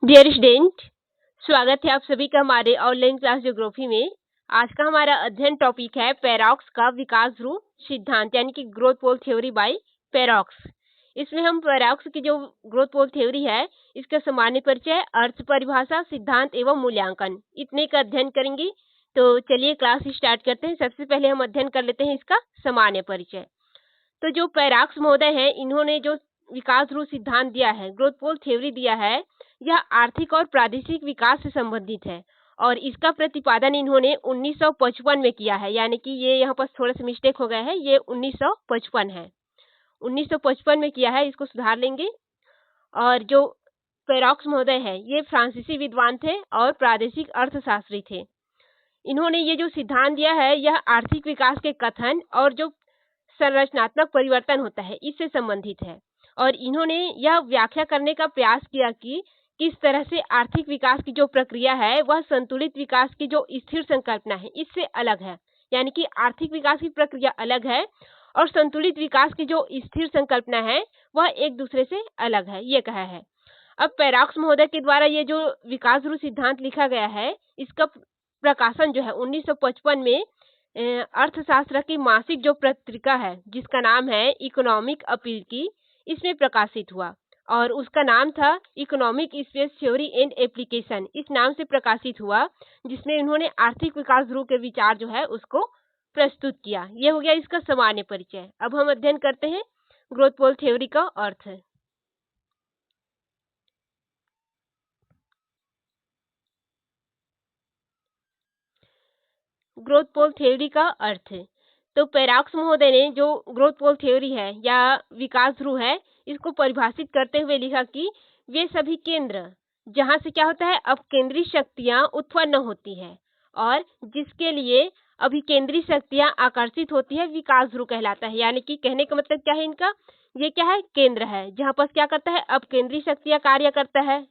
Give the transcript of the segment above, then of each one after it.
Dear student, स्वागत है आप सभी का हमारे ऑनलाइन क्लास ज्योग्राफी में। आज का हमारा अध्ययन टॉपिक है पैराडॉक्स का विकास ध्रुव सिद्धांत यानी कि growth pole theory by paradox. इसमें हम पैराडॉक्स की जो ग्रोथ पोल थ्योरी है इसका सामान्य परिचय, अर्थ परिभाषा, सिद्धांत एवं मूल्यांकन इतने का अध्ययन करेंगे। तो चलिए क्लास स्टार्ट करते हैं। सबसे पहले हम अध्ययन कर लेते हैं इसका सामान्य परिचय। तो जो पैराडॉक्स महोदय है इन्होंने जो विकास ध्रुव सिद्धांत दिया है, ग्रोथ पोल थ्योरी दिया है, यह आर्थिक और प्रादेशिक विकास से संबंधित है और इसका प्रतिपादन इन्होंने 1955 में किया है। यानी कि ये यहाँ पर थोड़ा सा मिस्टेक हो गया है, ये 1955 है, 1955 में किया है, इसको सुधार लेंगे। और जो पैराडॉक्स महोदय है ये फ्रांसीसी विद्वान थे और प्रादेशिक अर्थशास्त्री थे। इन्होंने ये जो सिद्धांत दिया है यह आर्थिक विकास के कथन और जो संरचनात्मक परिवर्तन होता है इससे संबंधित है और इन्होंने यह व्याख्या करने का प्रयास किया कि किस तरह से आर्थिक विकास की जो प्रक्रिया है वह संतुलित विकास की जो स्थिर संकल्पना है इससे अलग है। यानी कि आर्थिक विकास की प्रक्रिया अलग है और संतुलित विकास की जो स्थिर संकल्पना है वह एक दूसरे से अलग है, ये कहा है। अब पैराडॉक्स महोदय के द्वारा ये जो विकास ध्रुव सिद्धांत लिखा गया है इसका प्रकाशन जो है 1955 में अर्थशास्त्र की मासिक जो पत्रिका है जिसका नाम है इकोनॉमिक अपील की, इसमें प्रकाशित हुआ और उसका नाम था economic space theory and application, इस नाम से प्रकाशित हुआ, जिसमें उन्होंने आर्थिक विकास ध्रुव के विचार जो है उसको प्रस्तुत किया। ये हो गया इसका सामान्य परिचय। अब हम अध्ययन करते हैं ग्रोथ पोल थ्योरी का अर्थ। ग्रोथ पोल थ्योरी का अर्थ। तो पैराडॉक्स महोदय ने जो ग्रोथ पोल थ्योरी है या विकास ध्रुव है इसको परिभाषित करते हुए लिखा कि वे सभी केंद्र जहां से क्या होता है अपकेंद्री शक्तियां उत्पन्न होती है और जिसके लिए अभिकेंद्री शक्तियां आकर्षित होती है विकास ध्रुव कहलाता है। यानी कि कहने का मतलब क्या है इनका, ये क्या है केंद्र है जहां पर क्या करता है अपकेंद्री शक्तियां कार्य करता है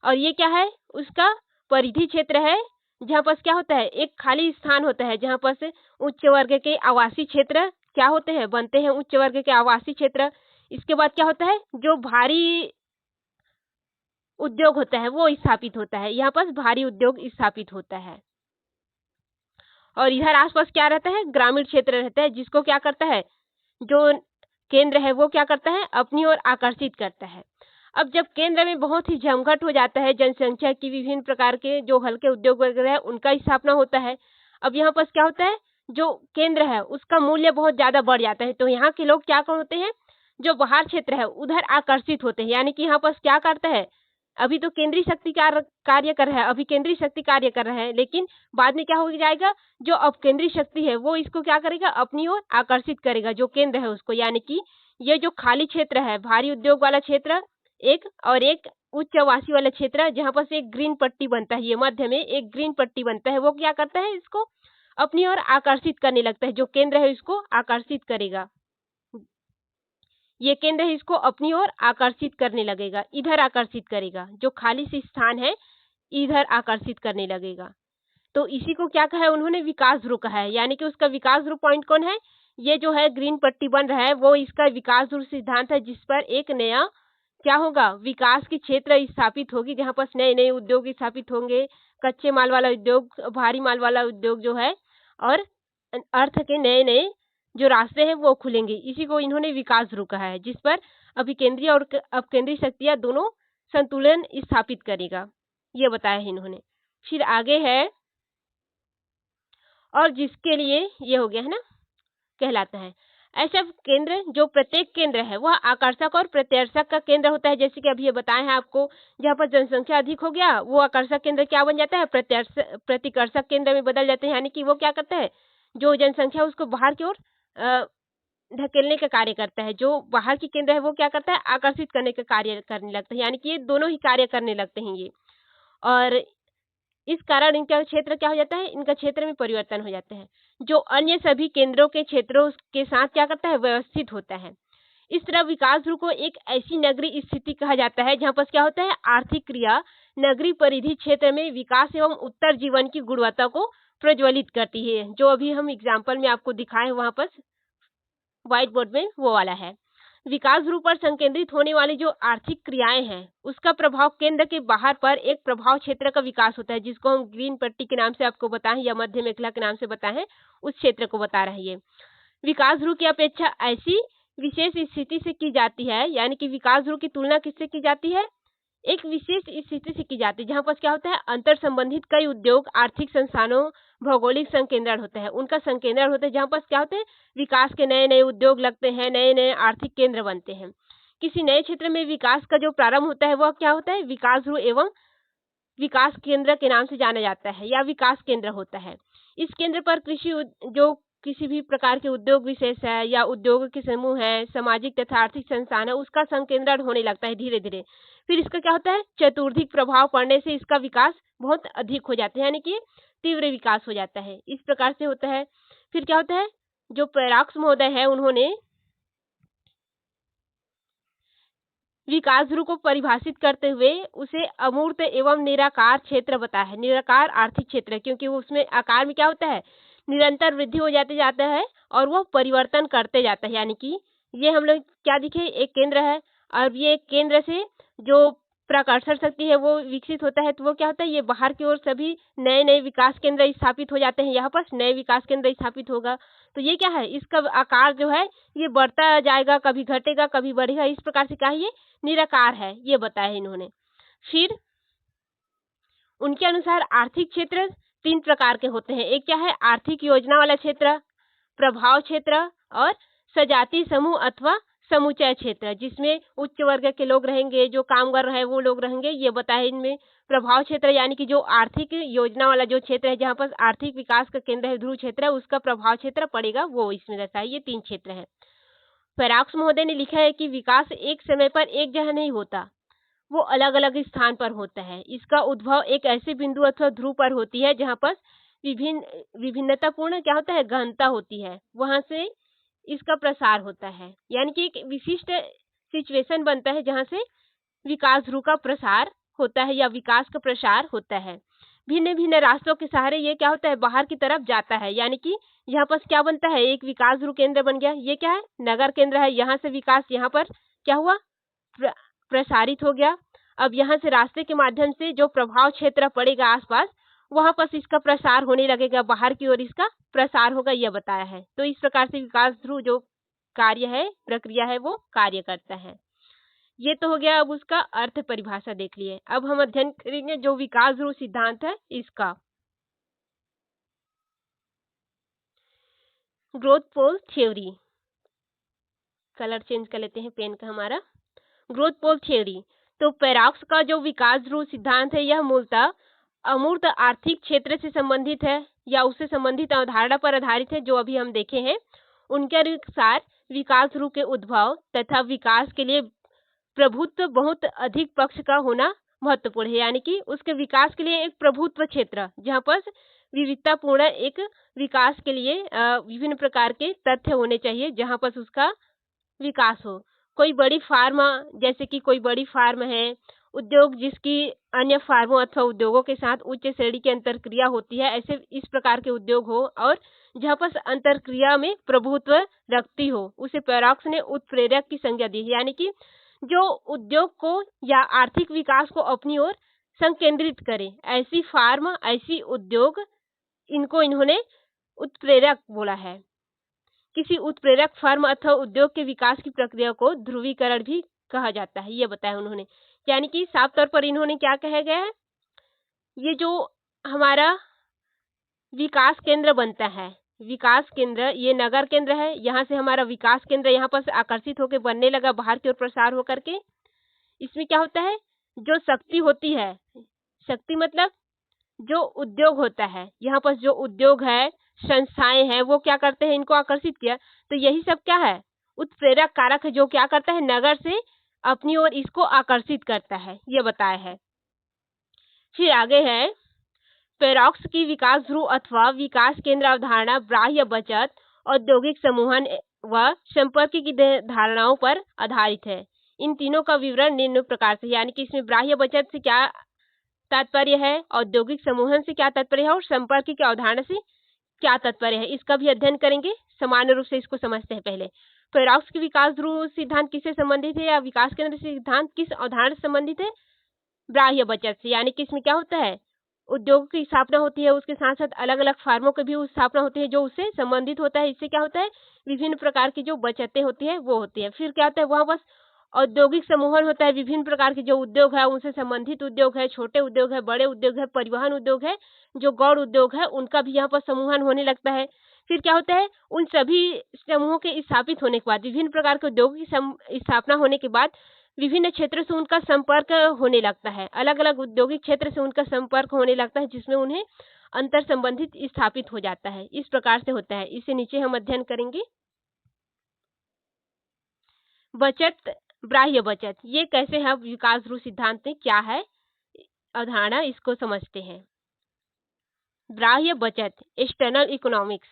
और ये क्या है उसका परिधि क्षेत्र है जहां पर क्या होता है एक खाली स्थान होता है जहां पर से उच्च वर्ग के आवासीय क्षेत्र क्या होते हैं बनते हैं, उच्च वर्ग के आवासीय क्षेत्र। इसके बाद क्या होता है जो भारी उद्योग होता है वो स्थापित होता है, यहाँ पर भारी उद्योग स्थापित होता है और इधर आसपास क्या रहता है ग्रामीण क्षेत्र रहता है जिसको क्या करता है जो केंद्र है वो क्या करता है अपनी ओर आकर्षित करता है। अब जब केंद्र में बहुत ही जमघट हो जाता है, जनसंख्या की विभिन्न प्रकार के जो हल्के उद्योग वगैरह है उनका स्थापना होता है। अब यहाँ पर क्या होता है जो केंद्र है उसका मूल्य बहुत ज्यादा बढ़ जाता है, तो यहाँ के लोग क्या होते हैं जो बाहर क्षेत्र है उधर आकर्षित होते हैं। यानी कि यहाँ पर क्या करता है अभी तो केंद्रीय शक्ति कार्य कर रहा है, अभी केंद्रीय शक्ति कार्य कर रहा है, लेकिन बाद में क्या हो जाएगा जो अब केंद्रीय शक्ति है वो इसको क्या करेगा अपनी ओर आकर्षित करेगा जो केंद्र है उसको। यानी कि ये जो खाली क्षेत्र है भारी उद्योग वाला क्षेत्र एक और एक उच्च आवासीय वाला क्षेत्र जहां पर से एक ग्रीन पट्टी बनता है, ये मध्य में एक ग्रीन पट्टी बनता है, वो क्या करता है इसको अपनी ओर आकर्षित करने लगता है, जो केंद्र है इसको आकर्षित करेगा, ये केंद्र है इसको अपनी ओर आकर्षित करने लगेगा, इधर आकर्षित करेगा, जो खाली सी स्थान है इधर आकर्षित करने लगेगा। तो इसी को क्या कहा है उन्होंने विकास ध्रुव कहा है। यानी कि उसका विकास ध्रुव पॉइंट कौन है, ये जो है ग्रीन पट्टी बन रहा है वो इसका विकास ध्रुव सिद्धांत है, जिस पर एक नया क्या होगा विकास की क्षेत्र स्थापित होगी जहां पर नए नए उद्योग स्थापित होंगे, कच्चे माल वाला उद्योग, भारी माल वाला उद्योग जो है और अर्थ के नए नए जो रास्ते हैं वो खुलेंगे। इसी को इन्होंने विकास ध्रुव कहा है, जिस पर अभिकेंद्रीय और अपकेंद्रीय शक्तियां दोनों संतुलन स्थापित करेगा, ये बताया है इन्होंने। फिर आगे है और जिसके लिए ये हो गया है ना कहलाता है। ऐसा केंद्र जो प्रत्येक केंद्र है वह आकर्षक और प्रत्याकर्षक का केंद्र होता है, जैसे कि अभी ये बताए हैं आपको, जहाँ पर जनसंख्या अधिक हो गया वो आकर्षक केंद्र क्या बन जाता है प्रतिकर्षक केंद्र में बदल जाते हैं। यानी कि वो क्या करता है जो जनसंख्या उसको बाहर की ओर ढकेलने का कार्य करता है, जो बाहर की केंद्र है वो क्या करता है आकर्षित करने का कार्य करने लगता है। यानी कि ये दोनों ही कार्य करने लगते हैं ये, और इस कारण इनका क्षेत्र क्या हो जाता है इनका क्षेत्र में परिवर्तन हो जाता है, जो अन्य सभी केंद्रों के क्षेत्रों के साथ क्या करता है व्यवस्थित होता है। इस तरह विकास ध्रुव को एक ऐसी नगरीय स्थिति कहा जाता है जहां पर क्या होता है आर्थिक क्रिया नगरीय परिधि क्षेत्र में विकास एवं उत्तर जीवन की गुणवत्ता को प्रज्वलित करती है, जो अभी हम एग्जाम्पल में आपको दिखाए वहां पर व्हाइट बोर्ड में वो वाला है। विकास ध्रुव पर संकेंद्रित होने वाली जो आर्थिक क्रियाएं हैं उसका प्रभाव केंद्र के बाहर पर एक प्रभाव क्षेत्र का विकास होता है, जिसको हम ग्रीन पट्टी के नाम से आपको बताएं या मध्य मेखला के नाम से बताएं, उस क्षेत्र को बता रही है। विकास ध्रुव की अपेक्षा ऐसी विशेष स्थिति से की जाती है, यानी कि विकास ध्रुव की तुलना किससे की जाती है, एक विशेष स्थिति से की जाती है जहां पर क्या होता है, अंतर संबंधित कई उद्योग, आर्थिक संस्थानों, भौगोलिक संकेंद्रण होते हैं, उनका संकेंद्रण होता है, जहां पर क्या होते हैं, विकास के नए नए उद्योग लगते हैं, नए नए आर्थिक केंद्र बनते हैं। किसी नए क्षेत्र में विकास का जो प्रारंभ होता है वह क्या होता है, विकास ध्रुव एवं विकास केंद्र के नाम से जाना जाता है या विकास केंद्र होता है। इस केंद्र पर जो किसी भी प्रकार के उद्योग विशेष है या उद्योग के समूह है, सामाजिक तथा आर्थिक संस्थान है, उसका संकेंद्रण होने लगता है धीरे धीरे। फिर इसका क्या होता है, चतुर्धिक प्रभाव पड़ने से इसका विकास बहुत अधिक हो जाता है, यानी कि तीव्र विकास हो जाता है। इस प्रकार से होता है। फिर क्या होता है, जो पैराक्स महोदय है उन्होंने विकास ध्रुव को परिभाषित करते हुए उसे अमूर्त एवं निराकार क्षेत्र बताया है। निराकार आर्थिक क्षेत्र, क्योंकि वो उसमें आकार में क्या होता है, निरंतर वृद्धि हो जाते जाता है और वो परिवर्तन करते जाता है। यानी कि ये हम लोग क्या दिखे, एक केंद्र है और ये केंद्र से जो प्राकर्षण शक्ति है वो विकसित होता है, तो वो क्या होता है, ये बाहर की ओर सभी नए नए विकास केंद्र स्थापित हो जाते हैं। यहाँ पर नए विकास केंद्र स्थापित होगा तो ये क्या है, इसका आकार जो है ये बढ़ता जाएगा, कभी घटेगा कभी बढ़ेगा, इस प्रकार से क्या है, ये निराकार है, ये बताया है इन्होंने। फिर उनके अनुसार आर्थिक क्षेत्र 3 प्रकार के होते हैं। एक क्या है, आर्थिक योजना वाला क्षेत्र, प्रभाव क्षेत्र और सजातीय समूह अथवा समुच्चय क्षेत्र, जिसमें उच्च वर्ग के लोग रहेंगे, जो कामगार है वो लोग रहेंगे, ये बताया इनमें। प्रभाव क्षेत्र यानी कि जो आर्थिक योजना वाला जो क्षेत्र है, जहाँ पर आर्थिक विकास का केंद्र है, ध्रुव क्षेत्र है, उसका प्रभाव क्षेत्र पड़ेगा, वो इसमें रहता है। ये 3 क्षेत्र है। पैराक्स महोदय ने लिखा है कि विकास एक समय पर एक जगह नहीं होता, वो अलग अलग स्थान पर होता है। इसका उद्भव एक ऐसे बिंदु अथवा ध्रुव पर होती है जहाँ पर विभिन्नतापूर्ण क्या होता है, गहनता होती है, वहां से इसका प्रसार होता है। यानी कि एक विशिष्ट सिचुएशन बनता है जहां से विकास ध्रुव का प्रसार होता है या विकास का प्रसार होता है। भिन्न भिन्न रास्तों के सहारे ये क्या होता है, बाहर की तरफ जाता है। यानी कि यहाँ पर क्या बनता है, एक विकास ध्रुव केंद्र बन गया, ये क्या है, नगर केंद्र है, यहाँ से विकास यहाँ पर क्या हुआ, प्रसारित हो गया। अब यहाँ से रास्ते के माध्यम से जो प्रभाव क्षेत्र पड़ेगा आसपास, वहां पर इसका प्रसार होने लगेगा, बाहर की ओर इसका प्रसार होगा, यह बताया है। तो इस प्रकार से विकास ध्रुव जो कार्य है, प्रक्रिया है, वो कार्य करता है। ये तो हो गया, अब उसका अर्थ परिभाषा देख लिए। अब हम अध्ययन करेंगे जो विकास ध्रुव सिद्धांत है इसका। Growth pole theory, colour change कर लेते हैं पेन का हमारा। ग्रोथ पोल थ्योरी, तो पैराक्स का जो विकास ध्रुव सिद्धांत है यह मूलतः अमूर्त आर्थिक क्षेत्र से संबंधित है या उससे संबंधित अवधारणा पर आधारित है, जो अभी हम देखे हैं। उनके अनुसार विकास ध्रुव के उद्भव तथा विकास के लिए प्रभुत्व बहुत अधिक पक्ष का होना महत्वपूर्ण है। यानी कि उसके विकास के लिए एक प्रभुत्व क्षेत्र, जहाँ पर विविधतापूर्ण एक विकास के लिए विभिन्न प्रकार के तथ्य होने चाहिए, जहाँ पर उसका विकास हो। कोई बड़ी फार्म, जैसे कि कोई बड़ी फार्म है, उद्योग जिसकी अन्य फार्मों अथवा उद्योगों के साथ उच्च श्रेणी की अंतरक्रिया होती है, ऐसे इस प्रकार के उद्योग हो और जहाँ पर अंतरक्रिया में प्रभुत्व रखती हो, उसे पैराक्स ने उत्प्रेरक की संज्ञा दी। यानी कि जो उद्योग को या आर्थिक विकास को अपनी ओर संकेंद्रित करे, ऐसी फार्म, ऐसी उद्योग, इनको इन्होंने उत्प्रेरक बोला है। किसी उत्प्रेरक फर्म अथवा उद्योग के विकास की प्रक्रिया को ध्रुवीकरण भी कहा जाता है, ये बताया उन्होंने। यानी कि साफ तौर पर इन्होंने क्या कहा गया है, ये जो हमारा विकास केंद्र बनता है, विकास केंद्र, ये नगर केंद्र है, यहाँ से हमारा विकास केंद्र यहाँ पर आकर्षित होकर बनने लगा, बाहर की ओर प्रसार होकर के। इसमें क्या होता है, जो शक्ति होती है, शक्ति मतलब जो उद्योग होता है, यहाँ पर जो उद्योग है, संस्थाएं हैं, वो क्या करते हैं, इनको आकर्षित किया। तो यही सब क्या है, उत्प्रेरक कारक है, जो क्या करता है, नगर से अपनी ओर इसको आकर्षित करता है, ये बताया है। फिर आगे है, पैराक्स की विकास ध्रुव अथवा विकास केंद्र अवधारणा बाह्य बचत, औद्योगिक समूहन व संपर्क की धारणाओं पर आधारित है। इन तीनों का विवरण निम्न प्रकार से, यानी कि इसमें बाह्य बचत से क्या तात्पर्य है, औद्योगिक समूहन से क्या तात्पर्य है और संपर्क की अवधारणा से क्या तात्पर्य है, इसका भी अध्ययन करेंगे। सामान्य रूप से इसको समझते हैं पहले। पैराडॉक्स की विकास ध्रुव सिद्धांत किससे संबंधित है या विकास केंद्र सिद्धांत किस अवधारणा से संबंधित है? बाह्य बचत से, यानी कि इसमें क्या होता है, उद्योग की स्थापना होती है, उसके साथ साथ अलग अलग फार्मों की भी स्थापना होती है जो उससे संबंधित होता है। इससे क्या होता है, विभिन्न प्रकार की जो बचतें होती है वो होती है। फिर क्या होता है, वहाँ बस औद्योगिक समूहन होता है, विभिन्न प्रकार के जो उद्योग है उनसे संबंधित उद्योग है, छोटे उद्योग है, बड़े उद्योग है, परिवहन उद्योग है, जो गौण उद्योग है उनका भी यहाँ पर समूहन होने लगता है। फिर क्या होता है, उन सभी समूहों के स्थापित होने के बाद, विभिन्न प्रकार के उद्योगों की स्थापना होने के बाद विभिन्न क्षेत्रों से उनका संपर्क होने लगता है, अलग अलग औद्योगिक क्षेत्र से उनका संपर्क होने लगता है, जिसमें उन्हें अंतर संबंधित स्थापित हो जाता है। इस प्रकार से होता है। इसे नीचे हम अध्ययन करेंगे। बचत, बाह्य बचत, ये कैसे है, विकास ध्रुव सिद्धांत में क्या है अवधारणा, इसको समझते हैं। बाह्य बचत, एक्सटर्नल इकोनॉमिक्स,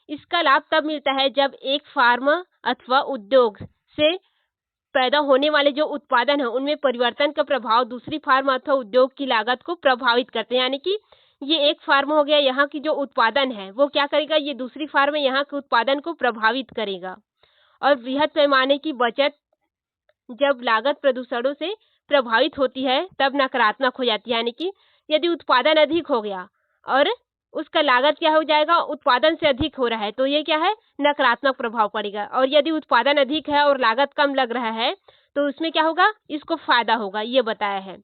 इसका लाभ तब मिलता है जब एक फार्म अथवा उद्योग से पैदा होने वाले जो उत्पादन है उनमें परिवर्तन का प्रभाव दूसरी फार्म अथवा उद्योग की लागत को प्रभावित करते हैं। यानी कि ये एक फार्म हो गया, यहाँ की जो उत्पादन है वो क्या करेगा, ये दूसरी फार्म में यहाँ के उत्पादन को प्रभावित करेगा। और बृहद पैमाने की बचत जब लागत प्रदूषणों से प्रभावित होती है तब नकारात्मक हो जाती है। यानी कि यदि उत्पादन अधिक हो गया और उसका लागत क्या हो जाएगा, उत्पादन से अधिक हो रहा है, तो ये क्या है, नकारात्मक प्रभाव पड़ेगा। और यदि उत्पादन अधिक है और लागत कम लग रहा है तो उसमें क्या होगा, इसको फायदा होगा, ये बताया है।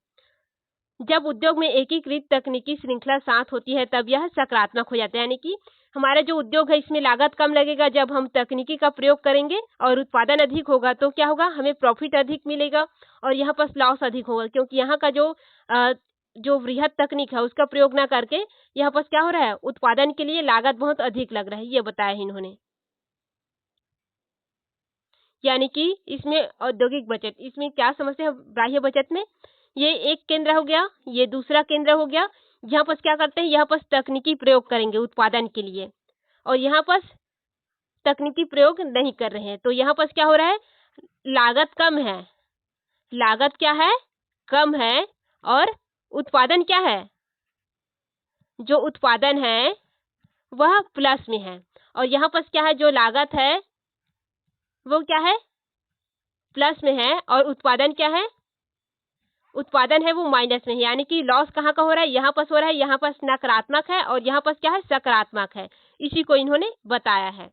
जब उद्योग में एकीकृत तकनीकी श्रृंखला साथ होती है तब यह सकारात्मक हो जाता है। यानी कि हमारा जो उद्योग है इसमें लागत कम लगेगा जब हम तकनीकी का प्रयोग करेंगे, और उत्पादन अधिक होगा तो क्या होगा, हमें प्रॉफिट अधिक मिलेगा और यहाँ पर लॉस अधिक होगा, क्योंकि यहाँ का जो वृहद तकनीक है उसका प्रयोग ना करके यहाँ पर क्या हो रहा है, उत्पादन के लिए लागत बहुत अधिक लग रहा है, ये बताया इन्होंने। यानी कि इसमें औद्योगिक बचत, इसमें क्या समस्या है बाह्य बचत में, ये एक केंद्र हो गया, ये दूसरा केंद्र हो गया। यहाँ पर क्या करते हैं, यहाँ पर तकनीकी प्रयोग करेंगे उत्पादन के लिए, और यहाँ पर तकनीकी प्रयोग नहीं कर रहे हैं, तो यहाँ पर क्या हो रहा है, लागत कम है, लागत क्या है, कम है, और उत्पादन क्या है, जो उत्पादन है वह प्लस में है, और यहाँ पर क्या है, जो लागत है वो क्या है, प्लस में है, और उत्पादन क्या है, उत्पादन है वो माइनस में है। यानी कि लॉस कहाँ का हो रहा है, यहाँ पर हो रहा है, यहाँ पर नकारात्मक है और यहाँ पर क्या है, सकारात्मक है। इसी को इन्होंने बताया है।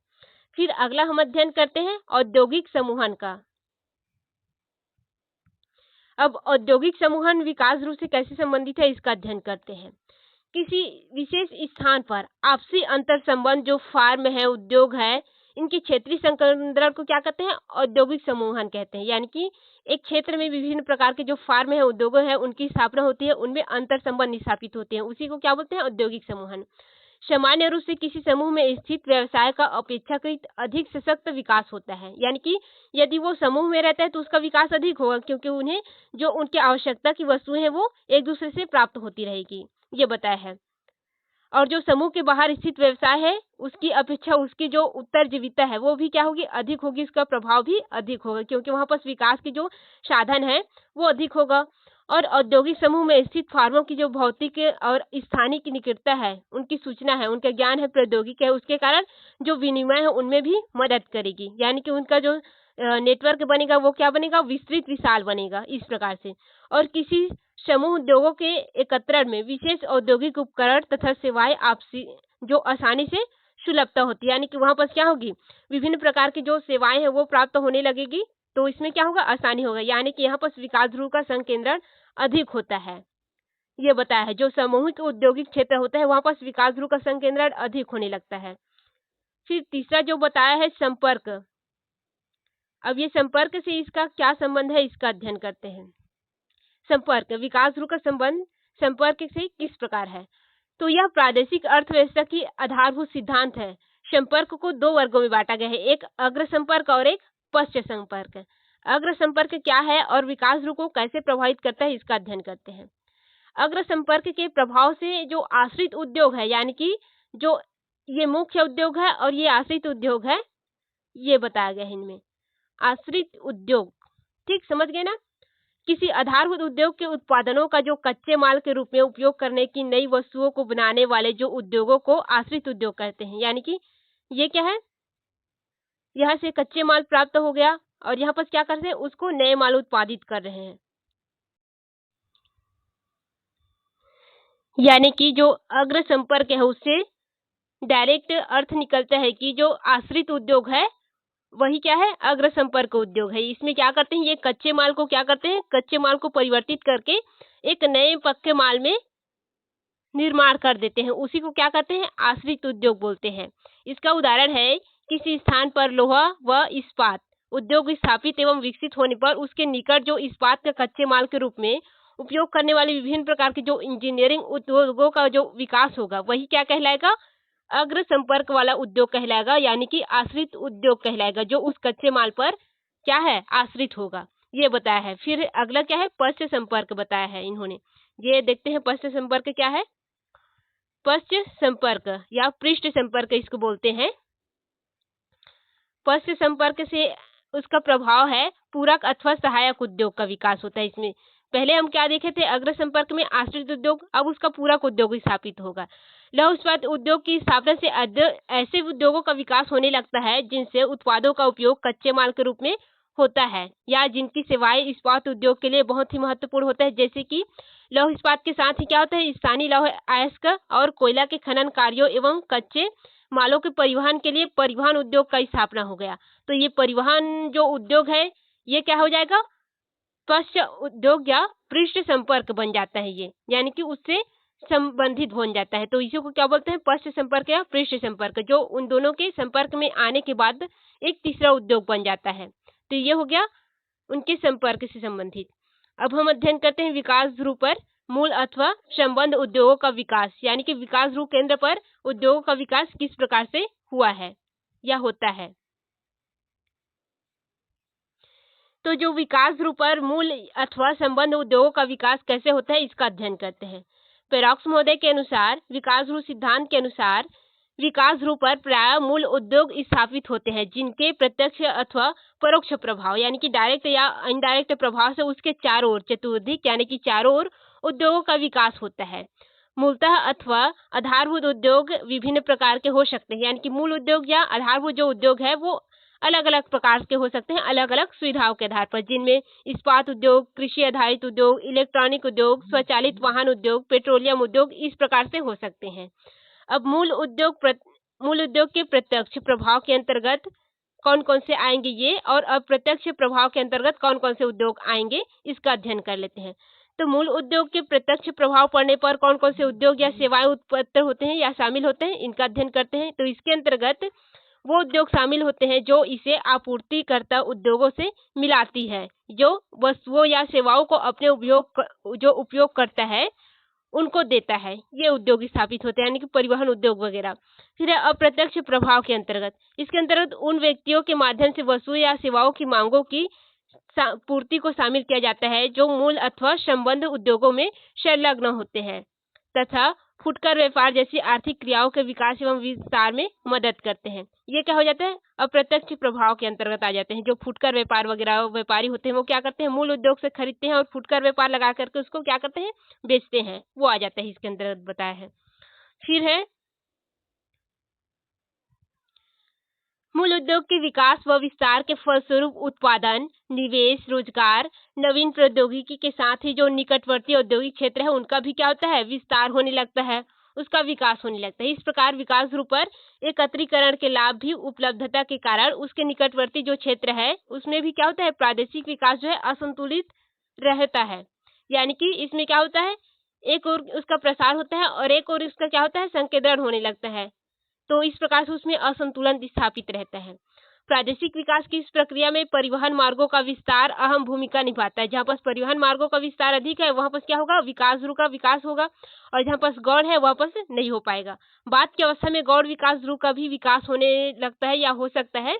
फिर अगला हम अध्ययन करते हैं औद्योगिक समूहन का। अब औद्योगिक समूहन विकास ध्रुव से कैसे संबंधित है, इसका अध्ययन करते हैं। किसी विशेष स्थान पर आपसी अंतर संबंध जो फार्म है, उद्योग है, इनके क्षेत्रीय संकेंद्रण को क्या कहते हैं, औद्योगिक समूहन कहते हैं। यानी कि एक क्षेत्र में विभिन्न प्रकार के जो फार्म है, उद्योग है, उनकी स्थापना होती है, उनमें अंतर संबंध स्थापित होते हैं, उसी को क्या बोलते हैं, औद्योगिक समूहन। सामान्य रूप से किसी समूह में स्थित व्यवसाय का अपेक्षाकृत अधिक सशक्त विकास होता है। यानी कि यदि वो समूह में रहता है तो उसका विकास अधिक होगा, क्योंकि उन्हें जो उनकी आवश्यकता की वस्तुएं हैं वो एक दूसरे से प्राप्त होती रहेगी, ये बताया है। और जो समूह के बाहर स्थित व्यवसाय है उसकी अपेक्षा उसकी जो उत्तरजीविता है वो भी क्या होगी, अधिक होगी, इसका प्रभाव भी अधिक होगा, क्योंकि वहां पर विकास के जो साधन है वो अधिक होगा। और औद्योगिक समूह में स्थित फार्मों की जो भौतिक और स्थानीय की निकटता है, उनकी सूचना है, उनका ज्ञान है, प्रौद्योगिकी है, उसके कारण जो विनिमय है उनमें भी मदद करेगी। यानी कि उनका जो नेटवर्क बनेगा वो क्या बनेगा, विस्तृत विशाल बनेगा, इस प्रकार से। और किसी समूह उद्योगों के एकत्रण में विशेष औद्योगिक उपकरण तथा सेवाएं आपसी जो आसानी से सुलभता होती है। यानी कि वहां पर क्या होगी, विभिन्न प्रकार की जो सेवाएं हैं वो प्राप्त होने लगेगी, तो इसमें क्या होगा, आसानी होगा। यानी कि यहाँ पर विकास ध्रुव का संकेंद्रण अधिक होता है, ये बताया है। जो सामूहिक औद्योगिक क्षेत्र होता है वहां पर विकास ध्रुव का संकेंद्रण अधिक होने लगता है। फिर तीसरा जो बताया है संपर्क। अब ये संपर्क से इसका क्या संबंध है, इसका अध्ययन करते हैं। संपर्क, विकास ध्रुव का संबंध संपर्क से किस प्रकार है, तो यह प्रादेशिक अर्थव्यवस्था की आधारभूत सिद्धांत है। संपर्क को दो वर्गों में बांटा गया है, एक अग्र संपर्क और एक पश्च संपर्क। अग्र संपर्क क्या है और विकास ध्रुव को कैसे प्रभावित करता है, इसका अध्ययन करते हैं। अग्र संपर्क के प्रभाव से जो आश्रित उद्योग है, यानी कि जो ये मुख्य उद्योग है और ये आश्रित उद्योग है, ये बताया गया है इनमें। आश्रित उद्योग, ठीक समझ गए ना, किसी आधारभूत उद्योग के उत्पादनों का जो कच्चे माल के रूप में उपयोग करने की नई वस्तुओं को बनाने वाले जो उद्योगों को आश्रित उद्योग कहते हैं। यानी कि ये क्या है, यहाँ से कच्चे माल प्राप्त हो गया और यहाँ पर क्या कर रहे हैं, उसको नए माल उत्पादित कर रहे हैं। यानी कि जो अग्र संपर्क है उससे डायरेक्ट अर्थ निकलता है कि जो आश्रित उद्योग है वही क्या है, अग्र संपर्क उद्योग है। इसमें क्या करते हैं, ये कच्चे माल को क्या करते हैं, कच्चे माल को परिवर्तित करके एक नए पक्के माल में निर्माण कर देते हैं, उसी को क्या कहते हैं, आश्रित उद्योग बोलते हैं। इसका उदाहरण है, किसी स्थान पर लोहा व इस्पात उद्योग स्थापित एवं विकसित होने पर उसके निकट जो इस्पात का कच्चे माल के रूप में उपयोग करने वाले विभिन्न प्रकार के जो इंजीनियरिंग उद्योगों का जो विकास होगा वही क्या कहलाएगा, अग्र संपर्क वाला उद्योग कहलाएगा, यानी कि आश्रित उद्योग कहलाएगा, जो उस कच्चे माल पर क्या है, आश्रित होगा। ये बताया है। फिर अगला क्या है, पश्च संपर्क बताया है इन्होंने। ये देखते हैं पश्च संपर्क क्या है। पश्च संपर्क या पृष्ठ संपर्क इसको बोलते हैं। पश्च संपर्क से उसका प्रभाव है पूरक अथवा सहायक उद्योग का विकास होता है। इसमें पहले हम क्या देखे थे, अग्र संपर्क में आश्रित उद्योग, अब उसका पूरक उद्योग स्थापित होगा। लौह इस्पात उद्योग की स्थापना से ऐसे उद्योगों का विकास होने लगता है जिनसे उत्पादों का उपयोग कच्चे माल के रूप में होता है या जिनकी सेवाएं इस्पात उद्योग के लिए बहुत ही महत्वपूर्ण होता है। जैसे कि लौह इस्पात के साथ ही क्या होता है, स्थानीय लौह अयस्क और कोयला के खनन कार्यों एवं कच्चे मालों के परिवहन के लिए परिवहन उद्योग का स्थापना हो गया। तो ये परिवहन जो उद्योग है ये क्या हो जाएगा, पश्च उद्योग या पृष्ठ संपर्क बन जाता है ये, यानी कि उससे संबंधित बन जाता है। तो इसी को क्या बोलते हैं, पश्च संपर्क या पृष्ठ संपर्क, जो उन दोनों के संपर्क में आने के बाद एक तीसरा उद्योग बन जाता है। तो ये हो गया उनके संपर्क से संबंधित। अब हम अध्ययन करते हैं विकास ध्रुव पर मूल अथवा संबंध उद्योगों का विकास, यानी कि विकास ध्रुव केंद्र पर उद्योगों का विकास किस प्रकार से हुआ है या होता है। तो जो विकास ध्रुव पर मूल अथवा संबंध उद्योगों का विकास कैसे होता है इसका अध्ययन करते हैं। पेरॉक्स महोदय के अनुसार विकास ध्रुव सिद्धांत के अनुसार विकास ध्रुव पर प्राय मूल उद्योग स्थापित होते हैं जिनके प्रत्यक्ष अथवा परोक्ष प्रभाव, यानी कि डायरेक्ट या इनडायरेक्ट प्रभाव से उसके चारों ओर चतुर्दिक यानी कि चारों ओर उद्योगों का विकास होता है। मूलतः अथवा आधारभूत उद्योग विभिन्न प्रकार के हो सकते हैं, यानी कि मूल उद्योग या आधारभूत जो उद्योग है वो अलग अलग प्रकार के हो सकते हैं, अलग अलग सुविधाओं के आधार पर, जिनमें इस्पात उद्योग, कृषि आधारित उद्योग, इलेक्ट्रॉनिक उद्योग, स्वचालित वाहन उद्योग, पेट्रोलियम उद्योग इस प्रकार से हो सकते हैं। अब मूल उद्योग के प्रत्यक्ष प्रभाव के अंतर्गत कौन कौन से आएंगे ये, और अप्रत्यक्ष प्रभाव के अंतर्गत कौन कौन से उद्योग आएंगे इसका अध्ययन कर लेते हैं। तो मूल उद्योग के प्रत्यक्ष प्रभाव पड़ने पर कौन कौन से उद्योग या सेवाएं उत्पन्न होते हैं या शामिल होते हैं, इनका अध्ययन करते हैं। तो इसके अंतर्गत वो उद्योग शामिल होते हैं जो इसे आपूर्तिकर्ता उद्योगों से मिलाती है, जो वस्तुओं या सेवाओं को अपने उपयोग करता है उनको देता है, ये उद्योग स्थापित होते हैं, यानी कि परिवहन उद्योग वगैरह। फिर है अप्रत्यक्ष प्रभाव के अंतर्गत, इसके अंतर्गत उन व्यक्तियों के माध्यम से वस्तु या सेवाओं की मांगों की पूर्ति को शामिल किया जाता है जो मूल अथवा संबंध उद्योगों में संलग्न होते हैं तथा फुटकर व्यापार जैसी आर्थिक क्रियाओं के विकास एवं विस्तार में मदद करते हैं। ये क्या हो जाता है, अप्रत्यक्ष प्रभाव के अंतर्गत आ जाते हैं। जो फुटकर व्यापार वगैरह व्यापारी होते हैं वो क्या करते हैं, मूल उद्योग से खरीदते हैं और फुटकर व्यापार लगा करके उसको क्या करते हैं, बेचते हैं, वो आ जाता है इसके अंतर्गत बताया है। फिर है मूल उद्योग के विकास व विस्तार के फलस्वरूप उत्पादन, निवेश, रोजगार, नवीन प्रौद्योगिकी के साथ ही जो निकटवर्ती औद्योगिक क्षेत्र है उनका भी क्या होता है, विस्तार होने लगता है, उसका विकास होने लगता है। इस प्रकार विकास ध्रुव पर एकत्रीकरण के लाभ भी उपलब्धता के कारण उसके निकटवर्ती जो क्षेत्र है उसमें भी क्या होता है, प्रादेशिक विकास जो है असंतुलित रहता है। यानी कि इसमें क्या होता है, एक और उसका प्रसार होता है और एक और उसका क्या होता है, संकेंद्रण होने लगता है। तो इस प्रकार से उसमें असंतुलन स्थापित रहता है। प्रादेशिक विकास की इस प्रक्रिया में परिवहन मार्गों का विस्तार अहम भूमिका निभाता है। जहाँ पर परिवहन मार्गों का विस्तार अधिक है वहाँ पर क्या होगा, विकास ध्रुव का विकास होगा, और जहाँ पर गौड़ है वहाँ पर नहीं हो पाएगा। बाद की अवस्था में गौड़ विकास ध्रुव का भी विकास होने लगता है या हो सकता है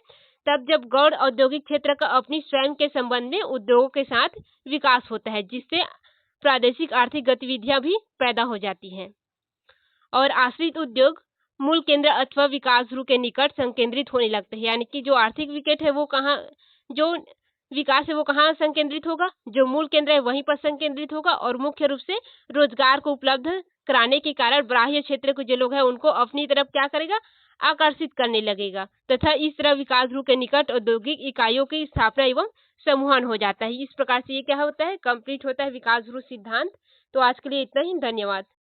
तब जब गौड़ औद्योगिक क्षेत्र का अपनी स्वयं के संबंध में उद्योगों के साथ विकास होता है, जिससे प्रादेशिक आर्थिक गतिविधियां भी पैदा हो जाती हैं। और आश्रित उद्योग मूल केंद्र अथवा विकास ध्रुव के निकट संकेंद्रित होने लगते हैं, यानी कि जो आर्थिक विकेट है वो कहाँ, जो विकास है वो कहाँ संकेंद्रित होगा, जो मूल केंद्र है वहीं पर संकेंद्रित होगा, और मुख्य रूप से रोजगार को उपलब्ध कराने के कारण बाह्य क्षेत्र के जो लोग हैं उनको अपनी तरफ क्या करेगा, आकर्षित करने लगेगा तथा इस तरह विकास ध्रुव के निकट औद्योगिक इकाइयों की स्थापना एवं समूहन हो जाता है। इस प्रकार से ये क्या होता है, कंप्लीट होता है विकास ध्रुव सिद्धांत। तो आज के लिए इतना ही, धन्यवाद।